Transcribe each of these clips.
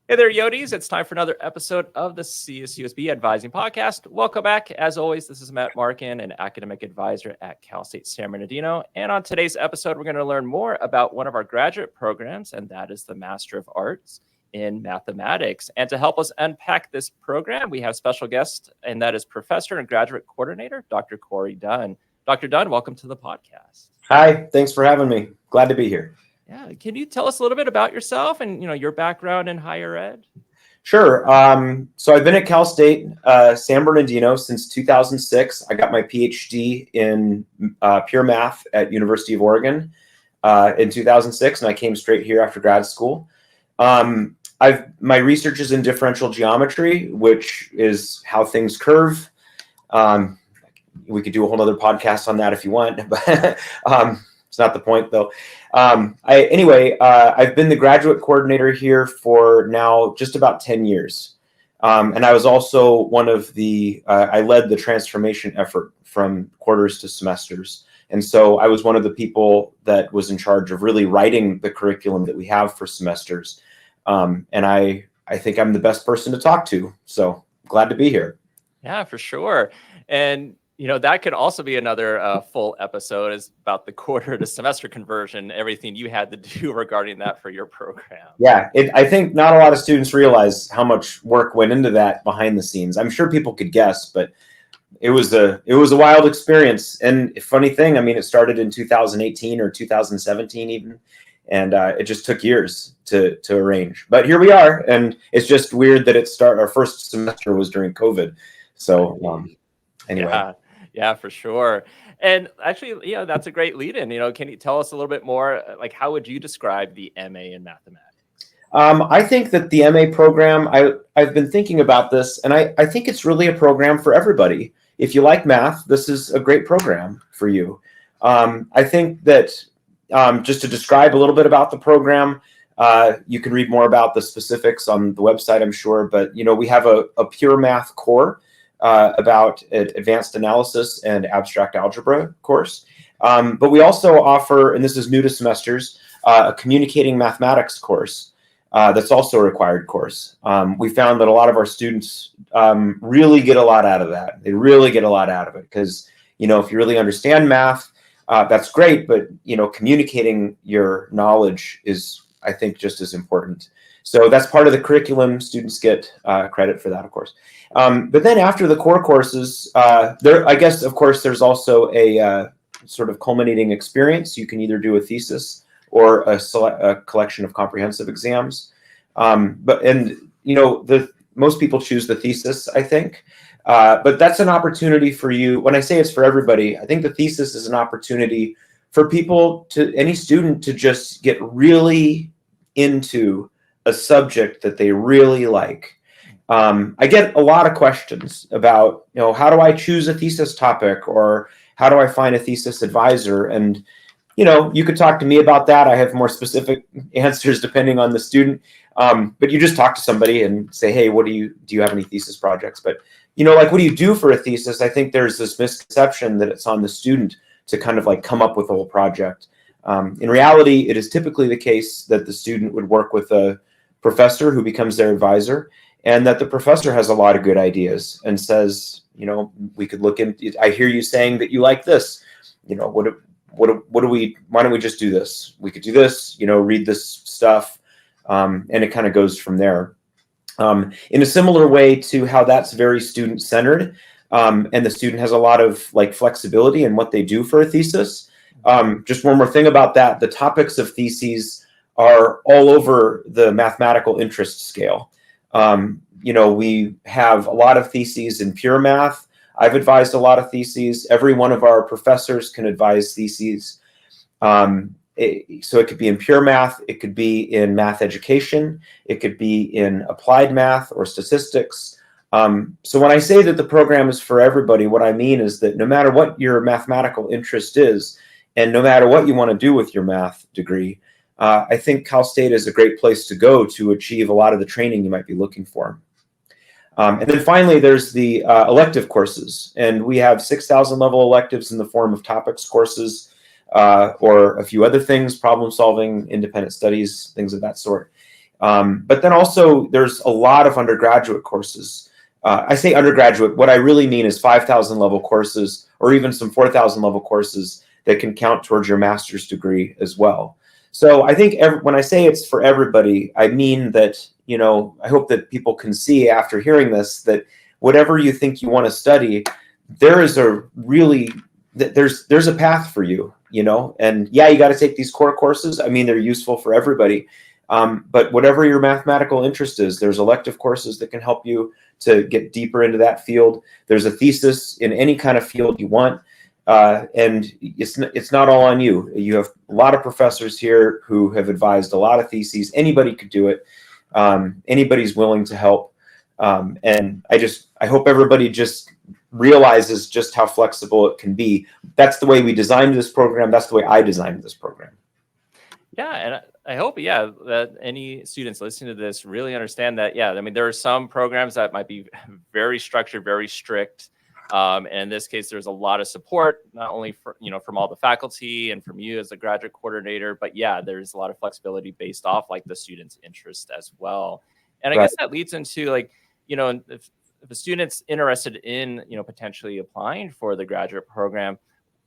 Hey there, Yodis. It's time for another episode of the CSUSB Advising Podcast. Welcome back. As always, this is Matt Markin, an academic advisor at Cal State San Bernardino. And on today's episode, we're going to learn more about one of our graduate programs, and that is the Master of Arts in Mathematics. And to help us unpack this program, we have special guest, and that is Professor and Graduate Coordinator, Dr. Corey Dunn. Dr. Dunn, welcome to the podcast. Hi, thanks for having me. Glad to be here. Yeah, can you tell us a little bit about yourself and your background in higher ed? Sure. So I've been at Cal State San Bernardino since 2006. I got my PhD in pure math at University of Oregon in 2006, and I came straight here after grad school. My research is in differential geometry, which is how things curve. We could do a whole other podcast on that if you want, but it's not the point though. I've been the graduate coordinator here for now just about 10 years. And I was also one of I led the transformation effort from quarters to semesters. And so I was one of the people that was in charge of really writing the curriculum that we have for semesters. And I think I'm the best person to talk to. So glad to be here. Yeah, for sure. And that could also be another full episode, is about the quarter to semester conversion, everything you had to do regarding that for your program. Yeah, I think not a lot of students realize how much work went into that behind the scenes. I'm sure people could guess, but it was a wild experience. And funny thing, it started in 2018 or 2017 even, and it just took years to arrange. But here we are, and it's just weird that our first semester was during COVID. So anyway. Yeah, for sure. And actually, that's a great lead-in. Can you tell us a little bit more, like how would you describe the MA in mathematics? I think that the MA program, I've been thinking about this, and I think it's really a program for everybody. If you like math, this is a great program for you. I think that just to describe a little bit about the program, you can read more about the specifics on the website, I'm sure, but we have a pure math core about advanced analysis and abstract algebra course. But we also offer, and this is new to semesters, a communicating mathematics course that's also a required course. We found that a lot of our students really get a lot out of that. They really get a lot out of it because, if you really understand math, that's great, but, communicating your knowledge is, I think, just as important. So that's part of the curriculum. Students get credit for that, of course. But then after the core courses, there's also a sort of culminating experience. You can either do a thesis or a collection of comprehensive exams. Most people choose the thesis, I think. But that's an opportunity for you. When I say it's for everybody, I think the thesis is an opportunity for any student to just get really into a subject that they really like. I get a lot of questions about, how do I choose a thesis topic, or how do I find a thesis advisor? And, you could talk to me about that. I have more specific answers depending on the student. But you just talk to somebody and say, hey, do you have any thesis projects? But, what do you do for a thesis? I think there's this misconception that it's on the student to kind of like come up with a whole project. In reality, it is typically the case that the student would work with a professor who becomes their advisor, and that the professor has a lot of good ideas and says, we could look into, I hear you saying that you like this, why don't we just do this? We could do this, read this stuff. And it kind of goes from there. In a similar way to how that's very student centered, and the student has a lot of flexibility in what they do for a thesis. Just one more thing about that. The topics of theses are all over the mathematical interest scale. We have a lot of theses in pure math. I've advised a lot of theses. Every one of our professors can advise theses. So it could be in pure math. It could be in math education. It could be in applied math or statistics. So when I say that the program is for everybody, what I mean is that no matter what your mathematical interest is, and no matter what you want to do with your math degree, I think Cal State is a great place to go to achieve a lot of the training you might be looking for. And then finally, there's the elective courses. And we have 6,000 level electives in the form of topics courses, or a few other things, problem solving, independent studies, things of that sort. But then also there's a lot of undergraduate courses. I say undergraduate, what I really mean is 5,000 level courses, or even some 4,000 level courses that can count towards your master's degree as well. So I think when I say it's for everybody, I mean that, I hope that people can see after hearing this, that whatever you think you want to study, there's a path for you, and yeah, you got to take these core courses. I mean, they're useful for everybody. But whatever your mathematical interest is, there's elective courses that can help you to get deeper into that field. There's a thesis in any kind of field you want. And it's not all on you. You have a lot of professors here who have advised a lot of theses. Anybody could do it. Anybody's willing to help. And I hope everybody just realizes just how flexible it can be. That's the way we designed this program. That's the way I designed this program. Yeah, and I hope, that any students listening to this really understand that, I mean, there are some programs that might be very structured, very strict. And in this case, there's a lot of support, not only from all the faculty and from you as a graduate coordinator, but there's a lot of flexibility based off like the student's interest as well. And I guess that leads into if a student's interested in, potentially applying for the graduate program,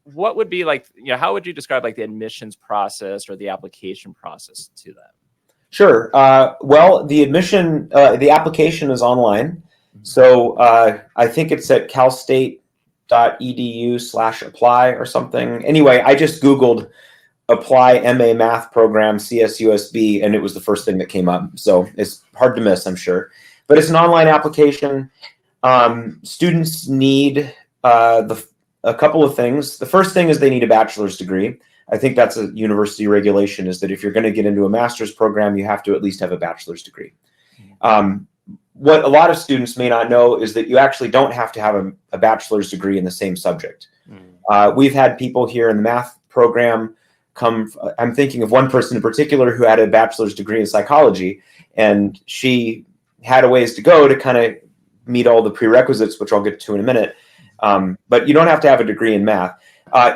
what would be how would you describe the admissions process or the application process to that? Sure. Well, the application is online. So I think it's at calstate.edu/apply or something. Anyway, I just Googled apply MA math program CSUSB, and it was the first thing that came up. So it's hard to miss, I'm sure. But it's an online application. Students need a couple of things. The first thing is they need a bachelor's degree. I think that's a university regulation, is that if you're going to get into a master's program, you have to at least have a bachelor's degree. What a lot of students may not know is that you actually don't have to have a bachelor's degree in the same subject. We've had people here in the math program I'm thinking of one person in particular who had a bachelor's degree in psychology, and she had a ways to go to kind of meet all the prerequisites, which I'll get to in a minute. But you don't have to have a degree in math.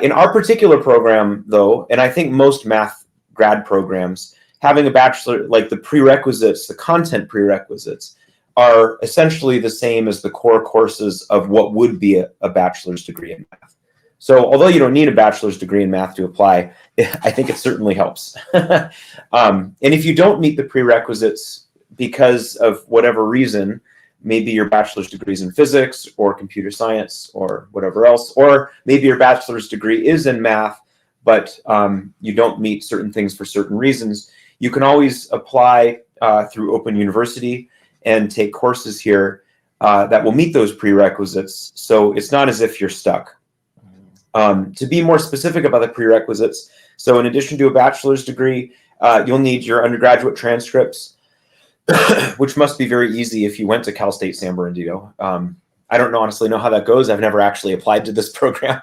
In our particular program, though, and I think most math grad programs, having a bachelor, the prerequisites, the content prerequisites, are essentially the same as the core courses of what would be a bachelor's degree in math. So although you don't need a bachelor's degree in math to apply, I think it certainly helps. And if you don't meet the prerequisites because of whatever reason, maybe your bachelor's degree is in physics or computer science or whatever else, or maybe your bachelor's degree is in math, but you don't meet certain things for certain reasons, you can always apply through Open University and take courses here that will meet those prerequisites. So it's not as if you're stuck. To be more specific about the prerequisites, so in addition to a bachelor's degree, you'll need your undergraduate transcripts, which must be very easy if you went to Cal State San Bernardino. I don't honestly know how that goes. I've never actually applied to this program.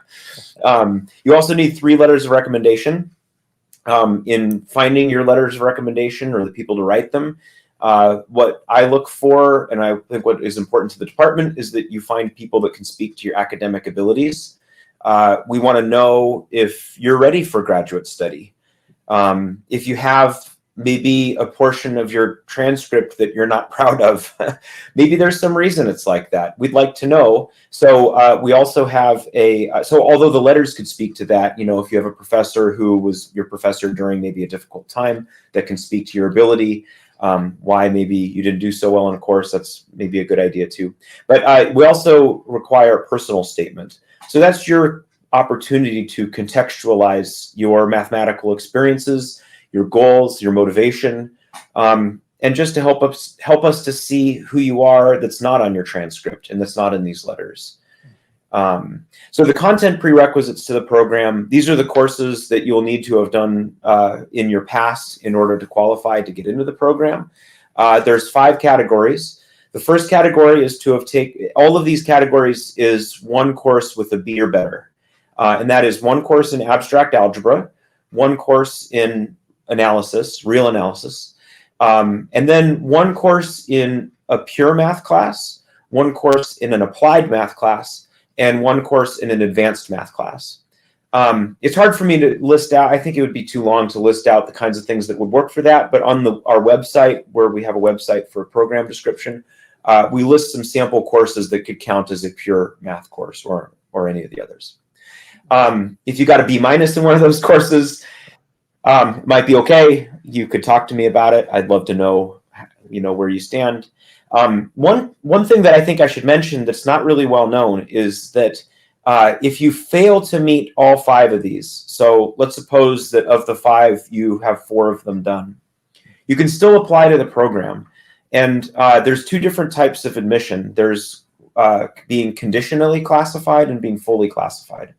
You also need 3 letters of recommendation. In finding your letters of recommendation or the people to write them, what I look for, and I think what is important to the department, is that you find people that can speak to your academic abilities. We want to know if you're ready for graduate study. If you have maybe a portion of your transcript that you're not proud of, maybe there's some reason it's like that. We'd like to know. So we also have so although the letters could speak to that, if you have a professor who was your professor during maybe a difficult time that can speak to your ability, why maybe you didn't do so well in a course, that's maybe a good idea too. But we also require a personal statement. So that's your opportunity to contextualize your mathematical experiences, your goals, your motivation, and just to help us to see who you are that's not on your transcript and that's not in these letters. So the content prerequisites to the program, these are the courses that you'll need to have done in your past in order to qualify to get into the program. There's 5 categories. The first category is to have taken, all of these categories is one course with a B or better. And that is one course in abstract algebra, one course in analysis, real analysis, and then one course in a pure math class, one course in an applied math class, and one course in an advanced math class. It's hard for me to list out. I think it would be too long to list out the kinds of things that would work for that. But on our website, where we have a website for program description, we list some sample courses that could count as a pure math course or any of the others. If you got a B- in one of those courses, it might be okay. You could talk to me about it. I'd love to know, where you stand. One thing that I think I should mention that's not really well known is that if you fail to meet all 5 of these, so let's suppose that of the 5, you have 4 of them done, you can still apply to the program. And there's 2 different types of admission. There's being conditionally classified and being fully classified.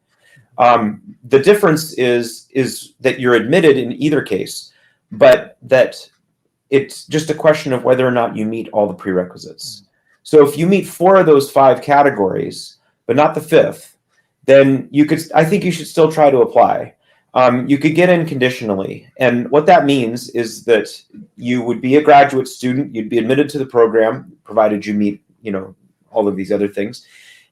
The difference is that you're admitted in either case, but that it's just a question of whether or not you meet all the prerequisites. So if you meet 4 of those 5 categories, but not the 5th, then I think you should still try to apply. You could get in conditionally. And what that means is that you would be a graduate student, you'd be admitted to the program, provided you meet, all of these other things.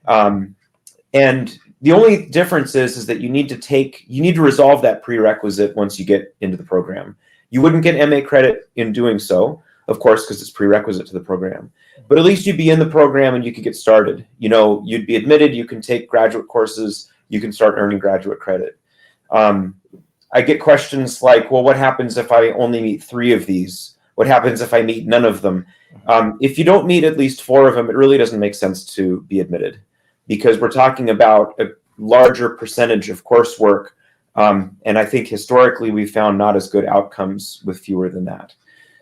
And the only difference is that you need to resolve that prerequisite once you get into the program. You wouldn't get MA credit in doing so, of course, because it's prerequisite to the program. But at least you'd be in the program and you could get started. You'd be admitted, you can take graduate courses, you can start earning graduate credit. I get questions like, well, what happens if I only meet 3 of these? What happens if I meet none of them? If you don't meet at least 4 of them, it really doesn't make sense to be admitted, because we're talking about a larger percentage of coursework. And I think historically we've found not as good outcomes with fewer than that.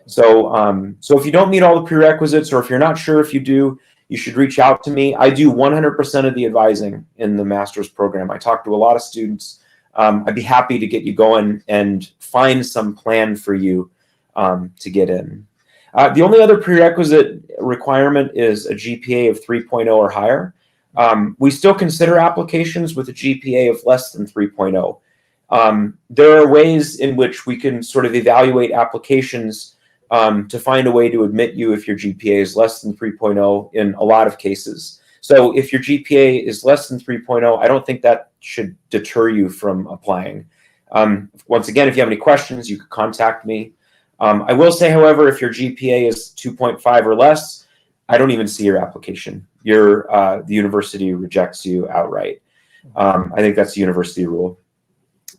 So if you don't meet all the prerequisites, or if you're not sure if you do, you should reach out to me. I do 100% of the advising in the master's program. I talk to a lot of students. I'd be happy to get you going and find some plan for you to get in. The only other prerequisite requirement is a GPA of 3.0 or higher. We still consider applications with a GPA of less than 3.0. There are ways in which we can sort of evaluate applications to find a way to admit you if your GPA is less than 3.0 in a lot of cases. So if your GPA is less than 3.0, I don't think that should deter you from applying. Once again, if you have any questions, you can contact me. I will say, however, if your GPA is 2.5 or less, I don't even see your application. The university rejects you outright. I think that's the university rule.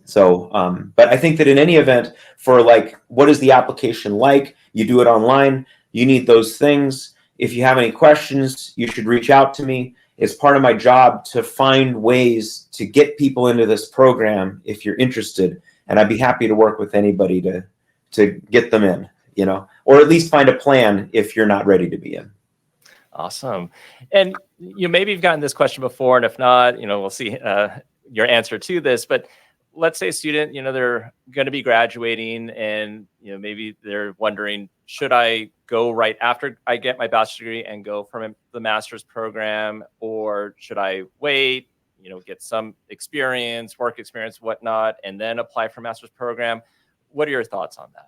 So, but I think that in any event, for what is the application like? You do it online. You need those things. If you have any questions, you should reach out to me. It's part of my job to find ways to get people into this program if you're interested. And I'd be happy to work with anybody to get them in, or at least find a plan if you're not ready to be in. Awesome. And maybe you've gotten this question before, and if not, we'll see your answer to this. But let's say a student, they're going to be graduating, and maybe they're wondering, should I go right after I get my bachelor's degree and go from the master's program, or should I wait, get some experience, work experience, whatnot, and then apply for master's program? What are your thoughts on that?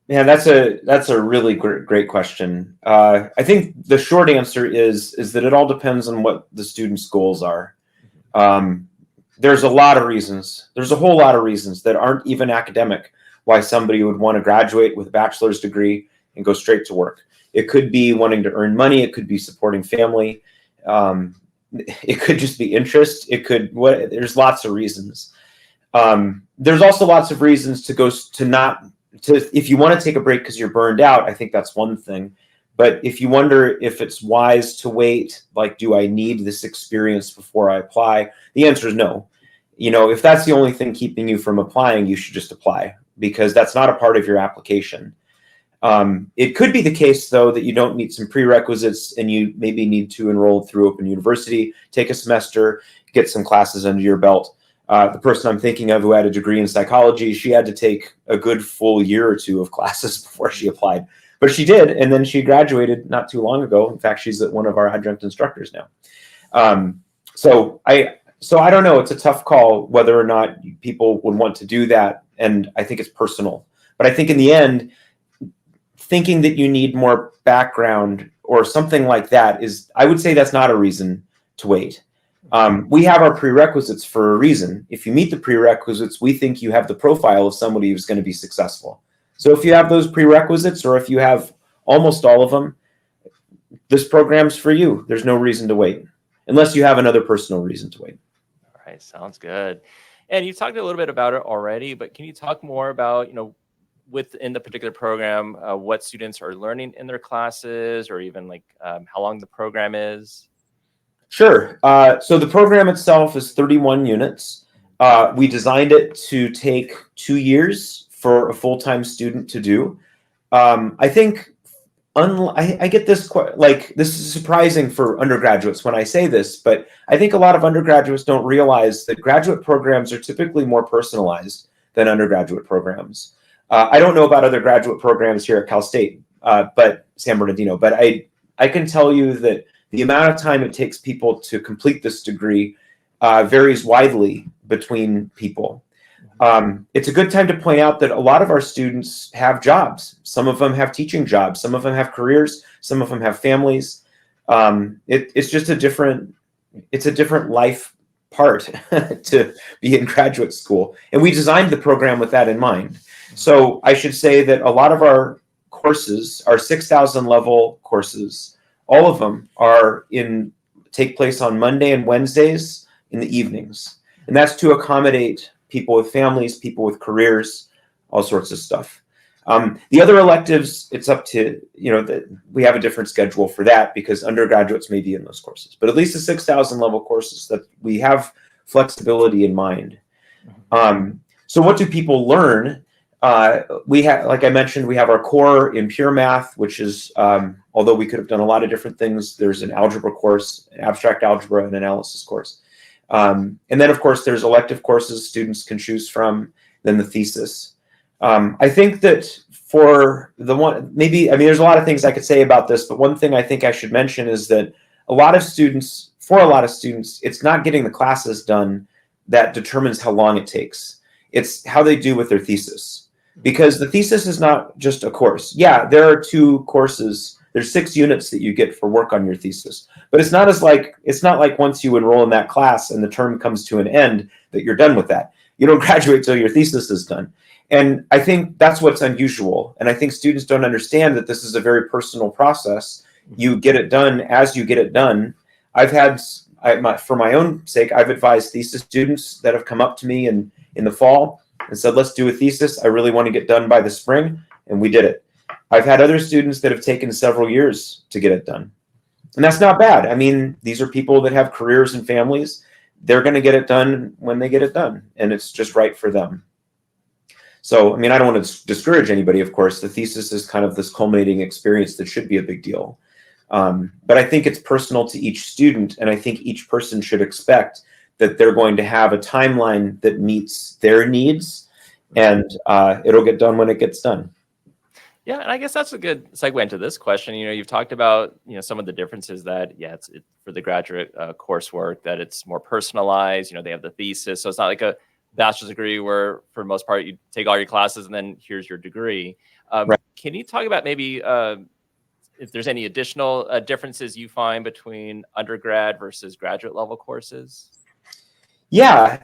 Yeah, that's a really great question. I think the short answer is that it all depends on what the student's goals are. There's a lot of reasons. There's a whole lot of reasons that aren't even academic why somebody would want to graduate with a bachelor's degree and go straight to work. It could be wanting to earn money. It could be supporting family. It could just be interest. There's lots of reasons. There's also lots of reasons if you want to take a break because you're burned out. I think that's one thing. But if you wonder if it's wise to wait, do I need this experience before I apply? The answer is no. If that's the only thing keeping you from applying, you should just apply, because that's not a part of your application. It could be the case, though, that you don't meet some prerequisites and you maybe need to enroll through Open University, take a semester, get some classes under your belt. The person I'm thinking of who had a degree in psychology, she had to take a good full year or 2 of classes before she applied. But she did, and then she graduated not too long ago. In fact, she's one of our adjunct instructors now. So I don't know. It's a tough call whether or not people would want to do that, and I think it's personal. But I think in the end, thinking that you need more background or something like that I would say that's not a reason to wait. We have our prerequisites for a reason. If you meet the prerequisites, we think you have the profile of somebody who's going to be successful. So if you have those prerequisites, or if you have almost all of them, this program's for you. There's no reason to wait, unless you have another personal reason to wait. All right, sounds good. And you talked a little bit about it already, but can you talk more about, within the particular program, what students are learning in their classes, or even like how long the program is? Sure. So the program itself is 31 units. We designed it to take 2 years for a full-time student to do. I think I get this this is surprising for undergraduates when I say this, but I think a lot of undergraduates don't realize that graduate programs are typically more personalized than undergraduate programs. I don't know about other graduate programs here at Cal State, but San Bernardino, but I can tell you that the amount of time it takes people to complete this degree varies widely between people. It's a good time to point out that a lot of our students have jobs. Some of them have teaching jobs. Some of them have careers. Some of them have families. It's just a different life part to be in graduate school. And we designed the program with that in mind. So I should say that a lot of our courses, our 6,000 level courses, all of them take place on Monday and Wednesdays in the evenings. And that's to accommodate people with families, people with careers, all sorts of stuff. The other electives, it's up to, we have a different schedule for that because undergraduates may be in those courses. But at least the 6,000 level courses, that we have flexibility in mind. So what do people learn? We have, like I mentioned, we have our core in pure math, which is, although we could have done a lot of different things, there's an algebra course, an abstract algebra, and analysis course. And then, of course, there's elective courses students can choose from, then the thesis. I think that for there's a lot of things I could say about this, but one thing I think I should mention is that for a lot of students, it's not getting the classes done that determines how long it takes. It's how they do with their thesis. Because the thesis is not just a course. Yeah, there are 2 courses. There's 6 units that you get for work on your thesis. But it's not like once you enroll in that class and the term comes to an end that you're done with that. You don't graduate till your thesis is done. And I think that's what's unusual. And I think students don't understand that this is a very personal process. You get it done as you get it done. For my own sake, I've advised thesis students that have come up to me in the fall and said, let's do a thesis. I really want to get done by the spring. And we did it. I've had other students that have taken several years to get it done. And that's not bad. I mean, these are people that have careers and families. They're going to get it done when they get it done. And it's just right for them. So, I mean, I don't want to discourage anybody, of course. The thesis is kind of this culminating experience that should be a big deal. But I think it's personal to each student. And I think each person should expect that they're going to have a timeline that meets their needs, and it'll get done when it gets done. Yeah, and I guess that's a good segue into this question. You've talked about some of the differences that it's for the graduate coursework, that it's more personalized. They have the thesis, so it's not like a bachelor's degree where, for the most part, you take all your classes and then here's your degree. Right. Can you talk about maybe if there's any additional differences you find between undergrad versus graduate level courses? Yeah,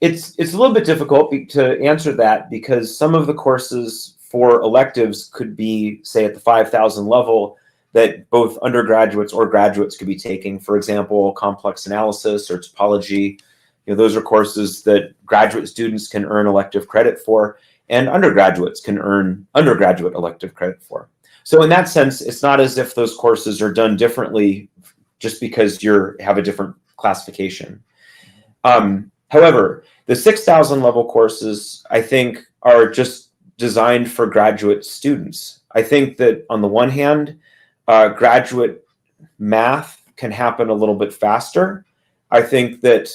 it's a little bit difficult to answer that because some of the courses for electives could be, say, at the 5,000 level that both undergraduates or graduates could be taking. For example, complex analysis or topology. Those are courses that graduate students can earn elective credit for, and undergraduates can earn undergraduate elective credit for. So in that sense, it's not as if those courses are done differently just because you have a different classification. However, the 6,000 level courses, I think, are just designed for graduate students. I think that on the one hand, graduate math can happen a little bit faster. I think that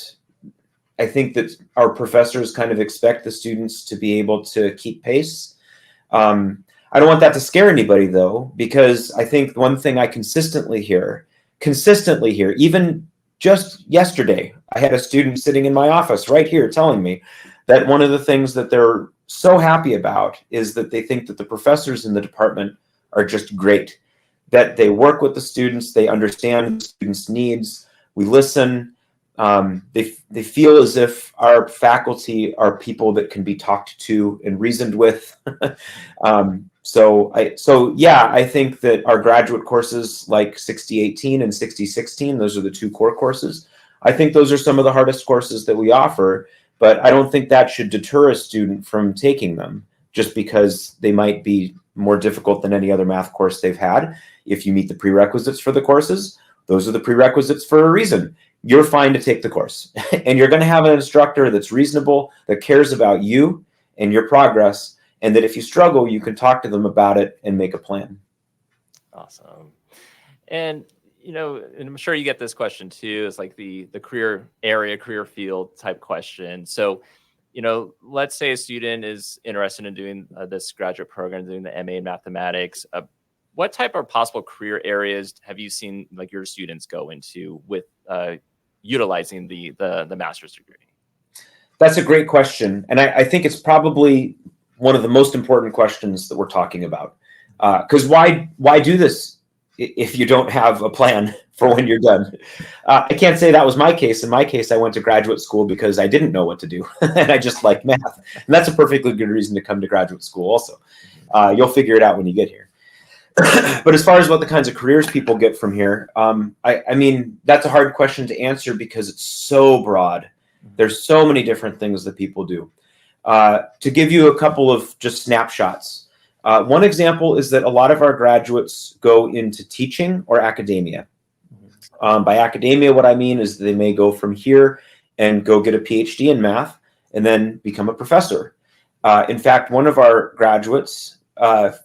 our professors kind of expect the students to be able to keep pace. I don't want that to scare anybody, though, because I think one thing I consistently hear, even just yesterday, I had a student sitting in my office right here telling me that one of the things that they're so happy about is that they think that the professors in the department are just great, that they work with the students, they understand the students' needs, We listen. They feel as if our faculty are people that can be talked to and reasoned with. I think that our graduate courses like 6018 and 6016, those are the two core courses. I think those are some of the hardest courses that we offer, but I don't think that should deter a student from taking them just because they might be more difficult than any other math course they've had. If you meet the prerequisites for the courses, those are the prerequisites for a reason. You're fine to take the course and you're going to have an instructor that's reasonable, that cares about you and your progress, and that if you struggle, you can talk to them about it and make a plan. Awesome. And, and I'm sure you get this question too. It's like the career area, career field type question. So, let's say a student is interested in doing this graduate program, doing the MA in mathematics. What type of possible career areas have you seen like your students go into with utilizing the master's degree? That's a great question. And I think it's probably one of the most important questions that we're talking about. Because why do this if you don't have a plan for when you're done? I can't say that was my case. In my case, I went to graduate school because I didn't know what to do. And I just like math. And that's a perfectly good reason to come to graduate school also. You'll figure it out when you get here. But as far as what the kinds of careers people get from here, I mean, that's a hard question to answer because it's so broad. There's so many different things that people do. To give you a couple of just snapshots, one example is that a lot of our graduates go into teaching or academia. By academia, what I mean is they may go from here and go get a PhD in math and then become a professor. In fact, one of our graduates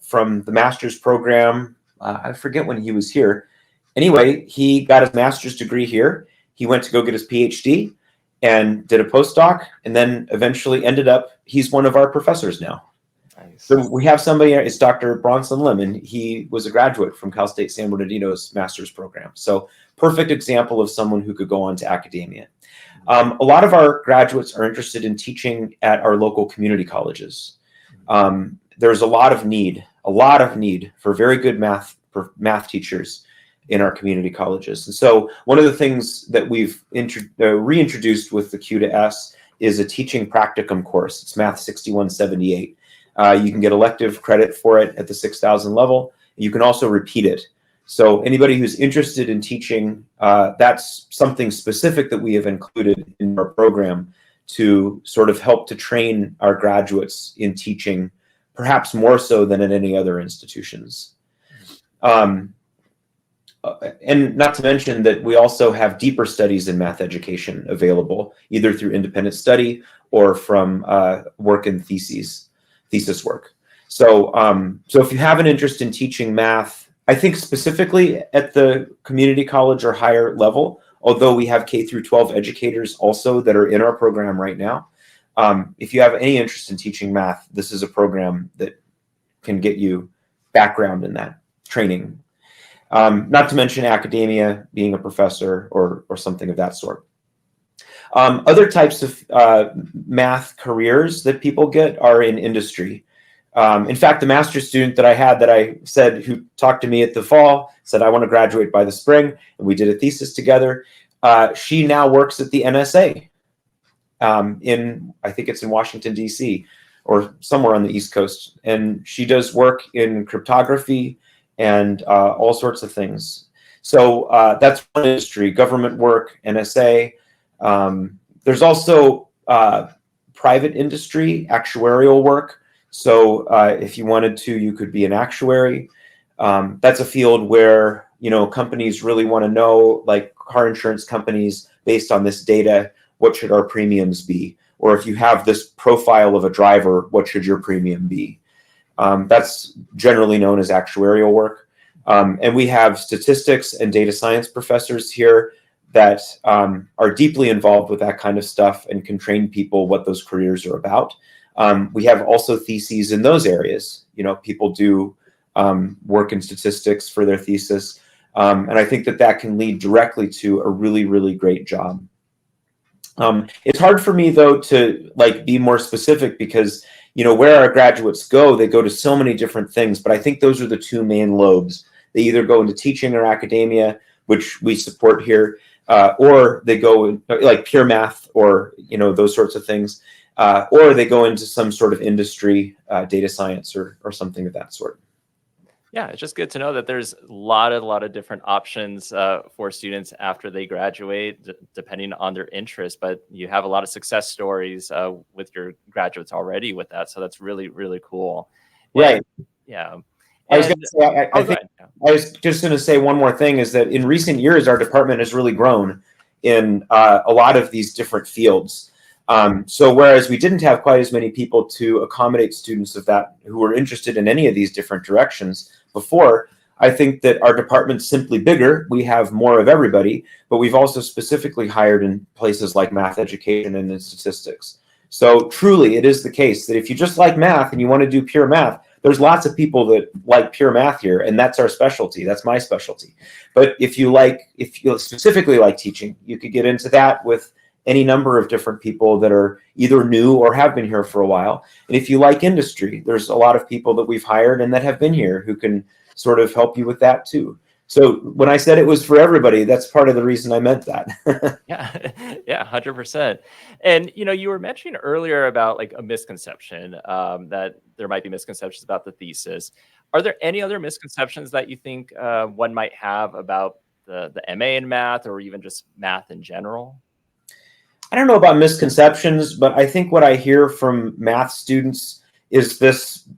from the master's program, I forget when he was here. Anyway, he got his master's degree here. He went to go get his PhD and did a postdoc, and then eventually ended up, he's one of our professors now. Nice. So we have somebody, it's Dr. Bronson Lim, and he was a graduate from Cal State San Bernardino's master's program. So perfect example of someone who could go on to academia. A lot of our graduates are interested in teaching at our local community colleges. There's a lot of need for very good math teachers in our community colleges. And so one of the things that we've reintroduced with the Q to S is a teaching practicum course. It's Math 6178. You can get elective credit for it at the 6,000 level. You can also repeat it. So anybody who's interested in teaching, that's something specific that we have included in our program to sort of help to train our graduates in teaching, perhaps more so than at any other institutions. And not to mention that we also have deeper studies in math education available, either through independent study or from work in thesis work. So if you have an interest in teaching math, I think specifically at the community college or higher level, although we have K through 12 educators also that are in our program right now, if you have any interest in teaching math, this is a program that can get you background in that training. Not to mention academia, being a professor or something of that sort. Other types of math careers that people get are in industry. In fact, the master's student that I had that I said who talked to me at the fall said, I want to graduate by the spring, and we did a thesis together. She now works at the NSA I think it's in Washington, D.C. or somewhere on the East Coast. And she does work in cryptography and all sorts of things. So that's one industry, government work, NSA. There's also private industry, actuarial work. So if you wanted to, you could be an actuary. That's a field where, companies really want to know, like car insurance companies, based on this data, what should our premiums be? Or if you have this profile of a driver, what should your premium be? That's generally known as actuarial work. And we have statistics and data science professors here that are deeply involved with that kind of stuff and can train people what those careers are about. We have also theses in those areas. People do work in statistics for their thesis. And I think that can lead directly to a really, really great job. It's hard for me, though, to be more specific because, where our graduates go, they go to so many different things. But I think those are the two main lobes. They either go into teaching or academia, which we support here. or they go like pure math, or those sorts of things, or they go into some sort of industry, data science, or something of that sort. Yeah, it's just good to know that there's a lot of different options for students after they graduate, depending on their interest. But you have a lot of success stories with your graduates already with that, so that's really, really cool. Right. And, yeah. I was going to say, I think I was just going to say one more thing, is that in recent years, our department has really grown in a lot of these different fields. So whereas we didn't have quite as many people to accommodate students of that who were interested in any of these different directions before, I think that our department's simply bigger. We have more of everybody, but we've also specifically hired in places like math education and in statistics. So truly, it is the case that if you just like math and you want to do pure math, there's lots of people that like pure math here, and that's our specialty. That's my specialty. But if you specifically like teaching, you could get into that with any number of different people that are either new or have been here for a while. And if you like industry, there's a lot of people that we've hired and that have been here who can sort of help you with that too. So when I said it was for everybody, that's part of the reason I meant that. Yeah, 100%. And you were mentioning earlier about like a misconception, that there might be misconceptions about the thesis. Are there any other misconceptions that you think one might have about the MA in math, or even just math in general? I don't know about misconceptions, but I think what I hear from math students is this.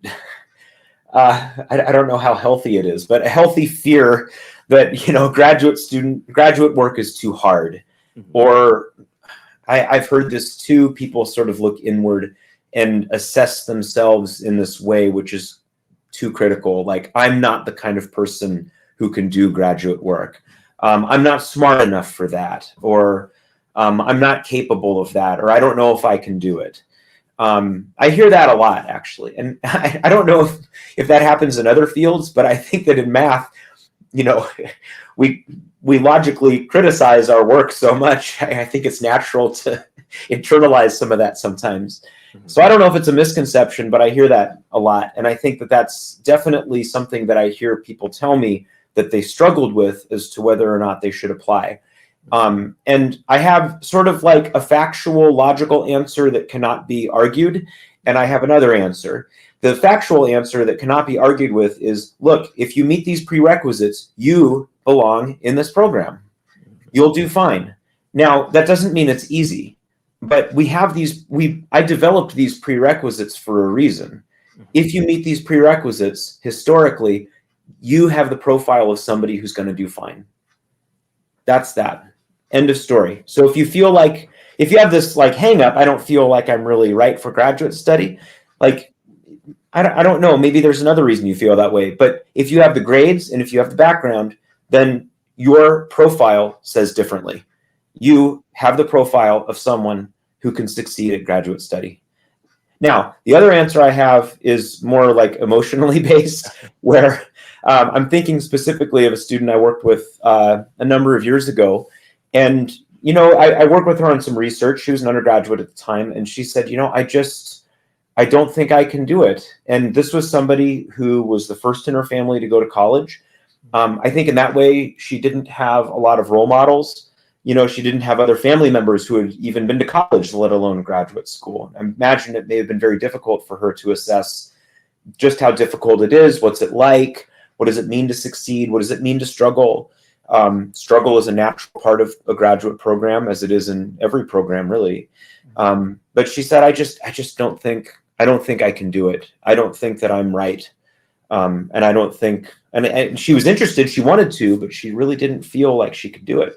I don't know how healthy it is, but a healthy fear that graduate work is too hard. Mm-hmm. Or I've heard this too. People sort of look inward and assess themselves in this way, which is too critical. Like, I'm not the kind of person who can do graduate work. I'm not smart enough for that, or I'm not capable of that, or I don't know if I can do it. I hear that a lot, actually. And I don't know if that happens in other fields, but I think that in math, we logically criticize our work so much. I think it's natural to internalize some of that sometimes. Mm-hmm. So I don't know if it's a misconception, but I hear that a lot. And I think that that's definitely something that I hear people tell me that they struggled with as to whether or not they should apply. And I have sort of like a factual, logical answer that cannot be argued. And I have another answer. The factual answer that cannot be argued with is, look, if you meet these prerequisites, you belong in this program. You'll do fine. Now, that doesn't mean it's easy, but I developed these prerequisites for a reason. If you meet these prerequisites, historically, you have the profile of somebody who's going to do fine. That's that. End of story. So if you have this like hang up, I don't feel like I'm really right for graduate study. Like, I don't know, maybe there's another reason you feel that way. But if you have the grades and if you have the background, then your profile says differently. You have the profile of someone who can succeed at graduate study. Now, the other answer I have is more like emotionally based, where I'm thinking specifically of a student I worked with a number of years ago. And, I worked with her on some research. She was an undergraduate at the time. And she said, I don't think I can do it. And this was somebody who was the first in her family to go to college. I think in that way, she didn't have a lot of role models. She didn't have other family members who had even been to college, let alone graduate school. I imagine it may have been very difficult for her to assess just how difficult it is. What's it like? What does it mean to succeed? What does it mean to struggle? Struggle is a natural part of a graduate program, as it is in every program, really. But she said, I don't think I can do it. I don't think that I'm right. And I don't think, and she was interested, she wanted to, but she really didn't feel like she could do it.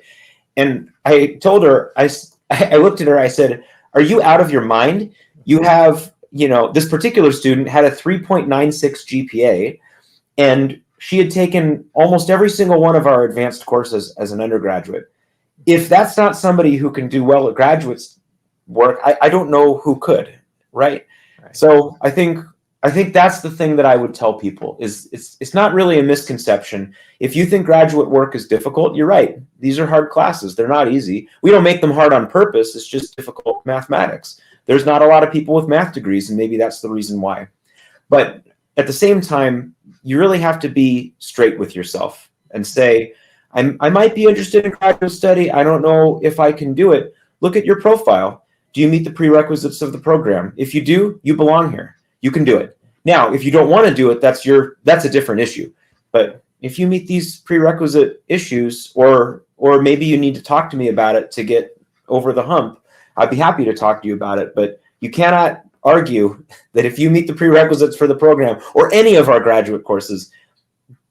And I told her, I looked at her, I said, are you out of your mind? You have, this particular student had a 3.96 GPA, and she had taken almost every single one of our advanced courses as an undergraduate. If that's not somebody who can do well at graduate work, I don't know who could, right? So I think that's the thing that I would tell people is it's not really a misconception. If you think graduate work is difficult, you're right. These are hard classes. They're not easy. We don't make them hard on purpose. It's just difficult mathematics. There's not a lot of people with math degrees, and maybe that's the reason why. But at the same time, you really have to be straight with yourself and say, I might be interested in graduate study. I don't know if I can do it. Look at your profile. Do you meet the prerequisites of the program? If you do, you belong here. You can do it. Now, if you don't want to do it, that's a different issue. But if you meet these prerequisite issues, or maybe you need to talk to me about it to get over the hump, I'd be happy to talk to you about it. But you cannot argue that if you meet the prerequisites for the program or any of our graduate courses,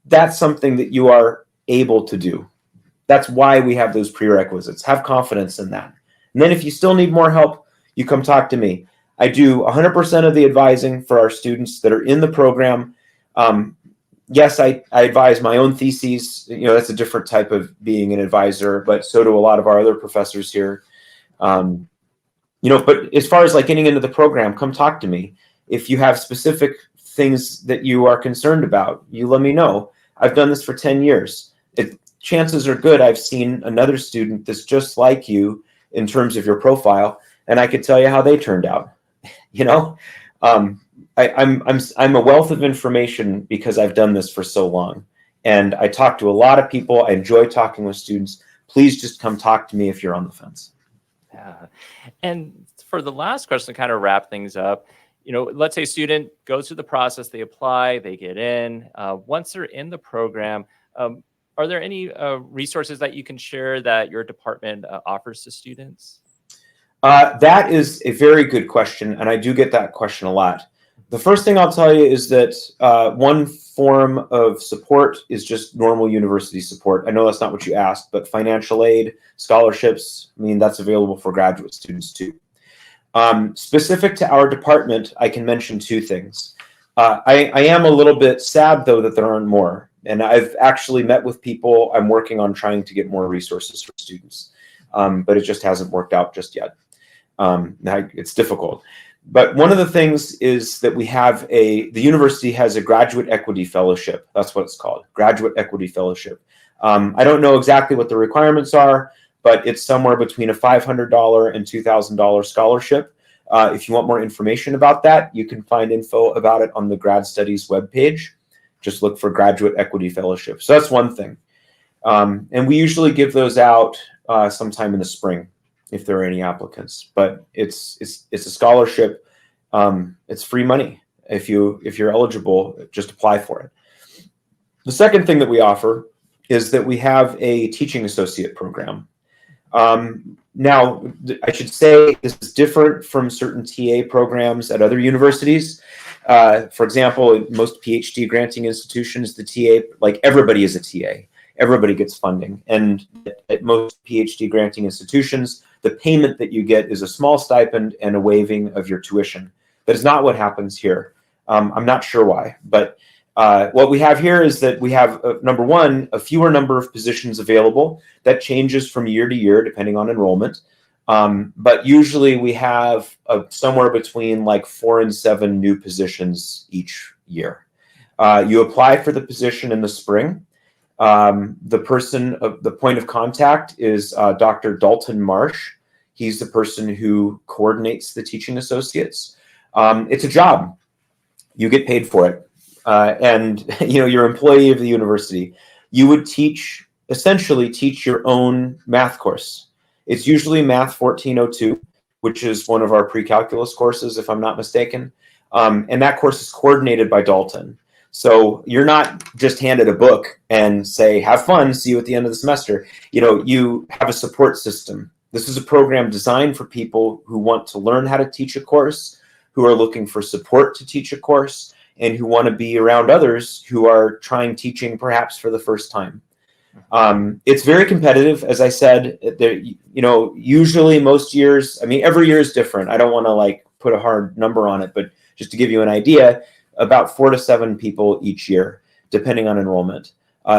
that's something that you are able to do. That's why we have those prerequisites. Have confidence in that. And then if you still need more help, you come talk to me. I do 100% of the advising for our students that are in the program. Yes, I advise my own theses. That's a different type of being an advisor, but so do a lot of our other professors here. But as far as like getting into the program, come talk to me. If you have specific things that you are concerned about, you let me know. I've done this for 10 years. Chances are good I've seen another student that's just like you in terms of your profile, and I could tell you how they turned out. I'm a wealth of information because I've done this for so long, and I talk to a lot of people. I enjoy talking with students. Please just come talk to me if you're on the fence. Yeah. And for the last question, to kind of wrap things up, let's say a student goes through the process, they apply, they get in. Once they're in the program, are there any resources that you can share that your department offers to students? That is a very good question, and I do get that question a lot. The first thing I'll tell you is that one form of support is just normal university support. I know that's not what you asked, but financial aid, scholarships, that's available for graduate students too. Specific to our department, I can mention two things. I am a little bit sad, though, that there aren't more. And I've actually met with people. I'm working on trying to get more resources for students, but it just hasn't worked out just yet. It's difficult. But one of the things is that we have the university has a graduate equity fellowship. That's what it's called, graduate equity fellowship. I don't know exactly what the requirements are, but it's somewhere between a $500 and $2,000 scholarship. If you want more information about that, you can find info about it on the Grad Studies webpage. Just look for Graduate Equity Fellowship. So that's one thing. And we usually give those out sometime in the spring if there are any applicants. But it's a scholarship. It's free money. If you're eligible, just apply for it. The second thing that we offer is that we have a teaching associate program. Now, I should say this is different from certain TA programs at other universities. For example, in most PhD granting institutions, the TA, like everybody is a TA. Everybody gets funding. And at most PhD granting institutions, the payment that you get is a small stipend and a waiving of your tuition. That is not what happens here. I'm not sure why, but what we have here is that we have, number one, a fewer number of positions available. That changes from year to year depending on enrollment. But usually we have somewhere between like 4 and 7 new positions each year. You apply for the position in the spring. The point of contact is Dr. Dalton Marsh. He's the person who coordinates the teaching associates. It's a job. You get paid for it. And you're an employee of the university. You would essentially teach your own math course. It's usually Math 1402, which is one of our pre-calculus courses, if I'm not mistaken. And that course is coordinated by Dalton. So you're not just handed a book and say, have fun, see you at the end of the semester. You have a support system. This is a program designed for people who want to learn how to teach a course, who are looking for support to teach a course, and who want to be around others who are trying teaching perhaps for the first time. It's very competitive, as I said. Usually most years, every year is different. I don't want to put a hard number on it, but just to give you an idea, about 4 to 7 people each year, depending on enrollment.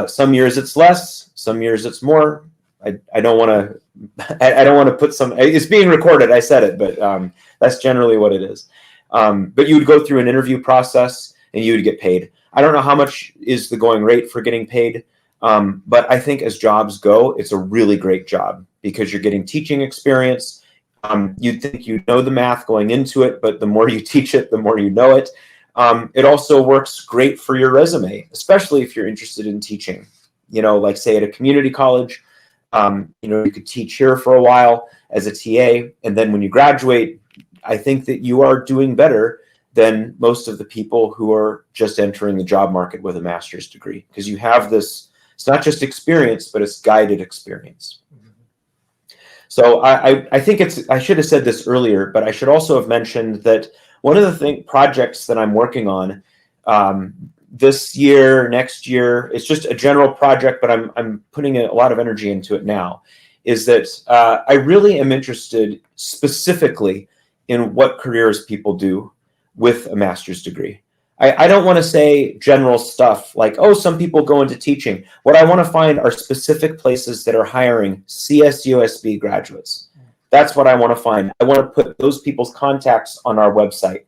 Some years it's less, some years it's more. I don't want to put some. It's being recorded. I said it, but that's generally what it is. But you would go through an interview process and you would get paid. I don't know how much is the going rate for getting paid, but I think as jobs go, it's a really great job because you're getting teaching experience. You'd think you know the math going into it, but the more you teach it, the more you know it. It also works great for your resume, especially if you're interested in teaching. like say at a community college. You could teach here for a while as a TA, and then when you graduate, I think that you are doing better than most of the people who are just entering the job market with a master's degree, because you have this, it's not just experience, but it's guided experience. So I think I should have said this earlier, but I should also have mentioned that one of the projects that I'm working on this year, next year, it's just a general project, but I'm putting a lot of energy into it now, is that I really am interested specifically in what careers people do with a master's degree. I don't want to say general stuff like, oh, some people go into teaching. What I want to find are specific places that are hiring CSUSB graduates. That's what I want to find. I want to put those people's contacts on our website.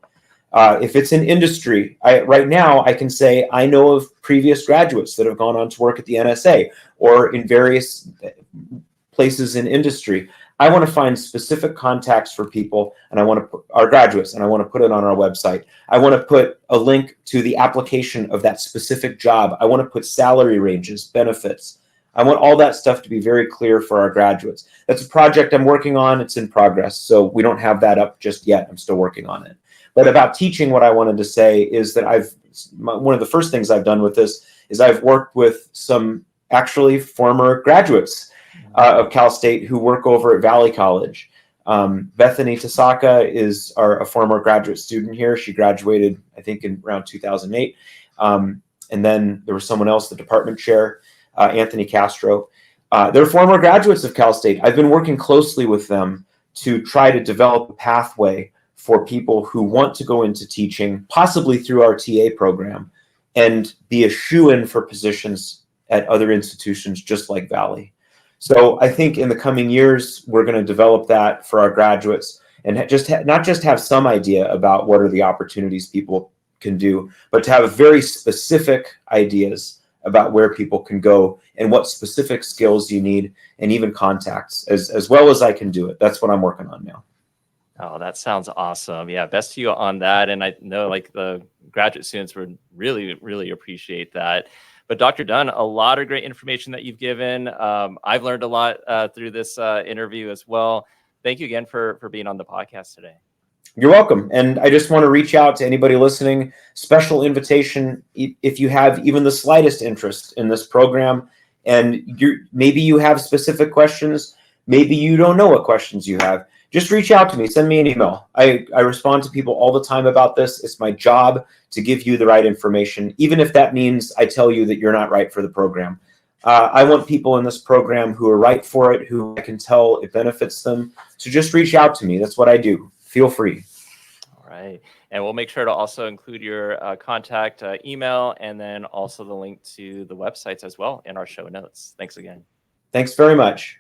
If it's in industry, right now I can say I know of previous graduates that have gone on to work at the NSA or in various places in industry. I want to find specific contacts for people, and I want to put our graduates, and I want to put it on our website. I want to put a link to the application of that specific job. I want to put salary ranges, benefits. I want all that stuff to be very clear for our graduates. That's a project I'm working on. It's in progress, so we don't have that up just yet. I'm still working on it. But about teaching, what I wanted to say is that one of the first things I've done with this is I've worked with some actually former graduates of Cal State who work over at Valley College. Bethany Tasaka is a former graduate student here. She graduated, I think, in around 2008. And then there was someone else, the department chair, Anthony Castro. They're former graduates of Cal State. I've been working closely with them to try to develop a pathway for people who want to go into teaching, possibly through our TA program, and be a shoo-in for positions at other institutions just like Valley. So I think in the coming years, we're going to develop that for our graduates and not just have some idea about what are the opportunities people can do, but to have very specific ideas about where people can go and what specific skills you need and even contacts as well as I can do it. That's what I'm working on now. Oh, that sounds awesome. Yeah, best to you on that. And I know like the graduate students would really, really appreciate that. But Dr. Dunn, a lot of great information that you've given. I've learned a lot through this interview as well. Thank you again for being on the podcast today. You're welcome. And I just want to reach out to anybody listening. Special invitation, if you have even the slightest interest in this program and maybe you have specific questions, maybe you don't know what questions you have, just reach out to me. Send me an email. I respond to people all the time about this. It's my job to give you the right information, even if that means I tell you that you're not right for the program. I want people in this program who are right for it, who I can tell it benefits them. So just reach out to me. That's what I do. Feel free. All right. And we'll make sure to also include your contact email and then also the link to the websites as well in our show notes. Thanks again. Thanks very much.